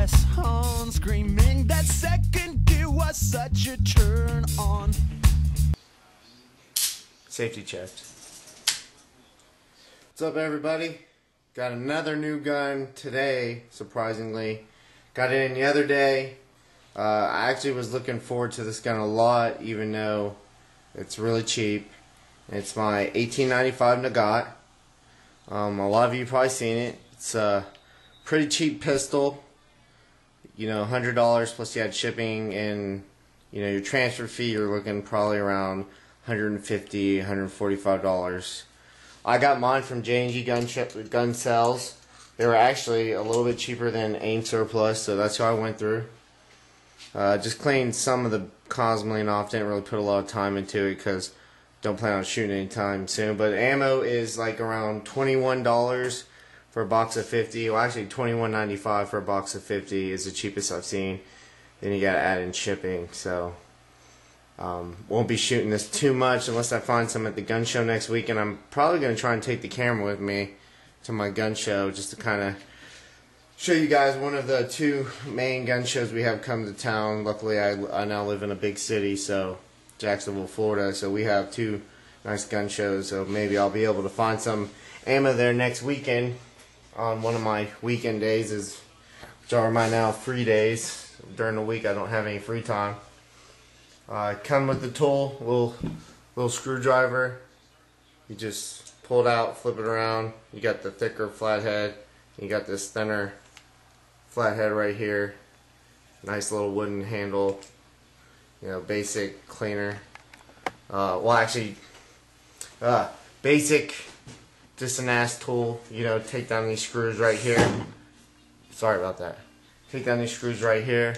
press on, screaming that second gear was such a turn on. Safety chest. What's up, everybody? Got another new gun today, surprisingly. Got it in the other day. I actually was looking forward to this gun a lot, even though it's really cheap. It's my 1895 Nagant. A lot of you probably seen it. It's a pretty cheap pistol. You know, $100 plus you had shipping, and you know your transfer fee. You're looking probably around $150, $145. I got mine from J&G gun sales. They were actually a little bit cheaper than AIM Surplus, so that's what I went through. Just cleaned some of the cosmeling off. Didn't really put a lot of time into it because don't plan on shooting anytime soon. But ammo is like around $21 for a box of 50. Well, actually $21.95 for a box of 50 is the cheapest I've seen. Then you gotta add in shipping. So won't be shooting this too much unless I find some at the gun show next week. And I'm probably gonna try and take the camera with me to my gun show just to kind of show you guys one of the two main gun shows we have come to town. Luckily, I now live in a big city, so Jacksonville, Florida, so we have two nice gun shows, so maybe I'll be able to find some ammo there next weekend on one of my weekend days, which are my now free days. During the week I don't have any free time. Come with the tool, little screwdriver. You just pull it out, flip it around. You got the thicker flathead, you got this thinner flathead right here. Nice little wooden handle. You know, basic cleaner. Well, actually, basic, just an ass tool. You know, take down these screws right here. Sorry about that. Take down these screws right here.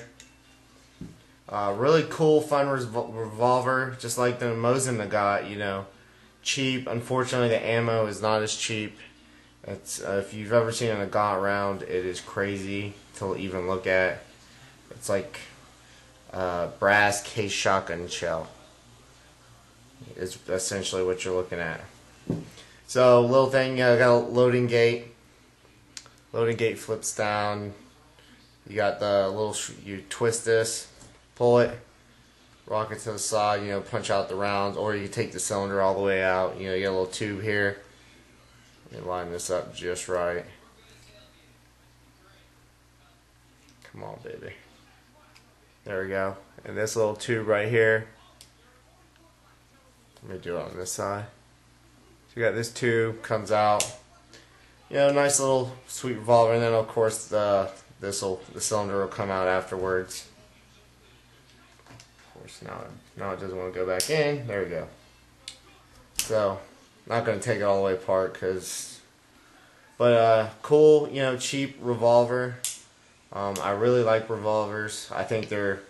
Really cool, fun revolver, just like the Mosin Nagant. You know, cheap. Unfortunately, the ammo is not as cheap. It's if you've ever seen a Nagant round, it is crazy to even look at. It's like brass case shotgun shell is essentially what you're looking at. So little thing, got a loading gate. Loading gate flips down. You got the little, you twist this, pull it, rock it to the side, you know, punch out the rounds, or you take the cylinder all the way out. You know, you got a little tube here. Let me line this up just right. Come on, baby. There we go. And this little tube right here. Let me do it on this side. So you got this tube, comes out. You know, nice little sweet revolver, and then of course the cylinder will come out afterwards. Of course now it doesn't want to go back in. There we go. So not gonna take it all the way apart but cool, you know, cheap revolver. I really like revolvers. I think they're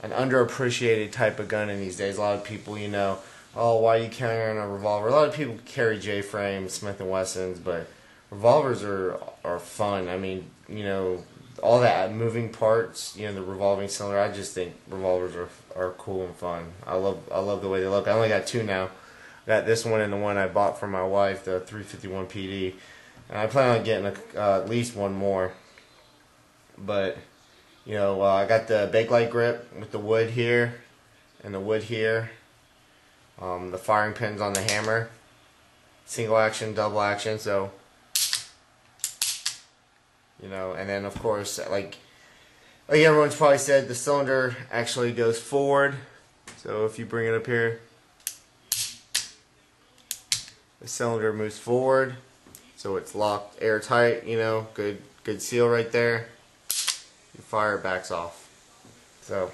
an underappreciated type of gun in these days. A lot of people, you know, oh, why are you carrying a revolver? A lot of people carry J-frames, Smith & Wessons, but revolvers are fun. I mean, you know, all that moving parts, you know, the revolving cylinder. I just think revolvers are cool and fun. I love the way they look. I only got two now. I got this one and the one I bought for my wife, the 351 PD. And I plan on getting at least one more. But, you know, I got the Bakelite grip with the wood here and the wood here. The firing pins on the hammer. Single action, double action, so, you know, and then of course, like everyone's probably said, the cylinder actually goes forward. So if you bring it up here, the cylinder moves forward. So it's locked airtight, you know, good seal right there. You fire, it backs off. So,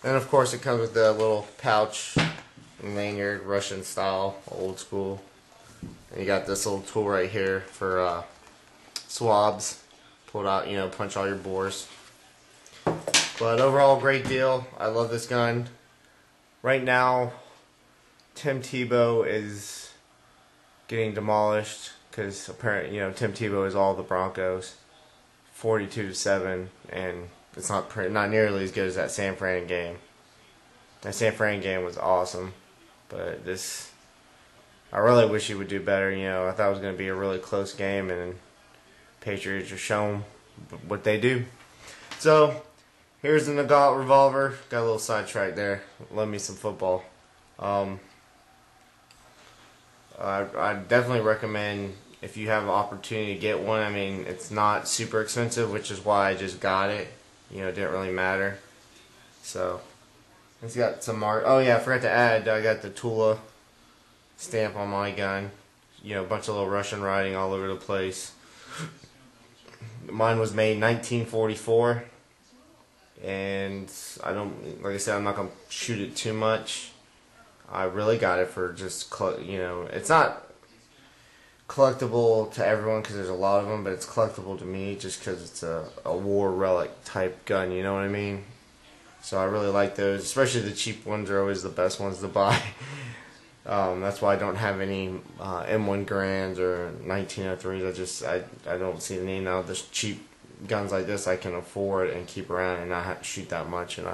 and of course it comes with the little pouch and lanyard, Russian style, old school. And you got this little tool right here for swabs. Pull it out, you know, punch all your bores. But overall, great deal. I love this gun. Right now, Tim Tebow is getting demolished because apparently, you know, Tim Tebow is all the Broncos, 42-7, and it's not nearly as good as that San Fran game. That San Fran game was awesome, but this, I really wish he would do better. You know, I thought it was going to be a really close game, and Patriots are showing what they do. So, here's the Nagant revolver. Got a little sidetracked there. Love me some football. I definitely recommend, if you have an opportunity to get one. I mean, it's not super expensive, which is why I just got it. You know, it didn't really matter. So, it's got some mark. Oh yeah, I forgot to add, I got the Tula stamp on my gun. You know, a bunch of little Russian writing all over the place. Mine was made in 1944, and I don't, like I said, I'm not gonna shoot it too much. I really got it for just, you know, it's not collectible to everyone because there's a lot of them, but it's collectible to me just because it's a war relic type gun, you know what I mean? So I really like those, especially the cheap ones are always the best ones to buy. That's why I don't have any M1 Grands or 1903s. I don't see the need now. Just cheap guns like this I can afford and keep around and not have to shoot that much, and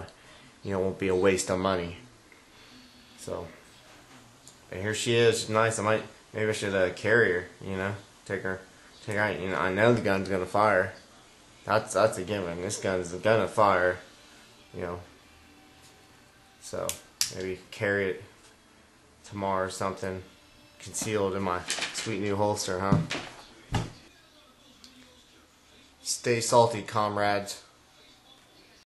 it won't be a waste of money. So, and here she is. She's nice. Maybe I should carry her. You know, take her. You know, I know the gun's gonna fire. That's a given. This gun's gonna fire. You know. So maybe carry it tomorrow or something, concealed in my sweet new holster, huh? Stay salty, comrades.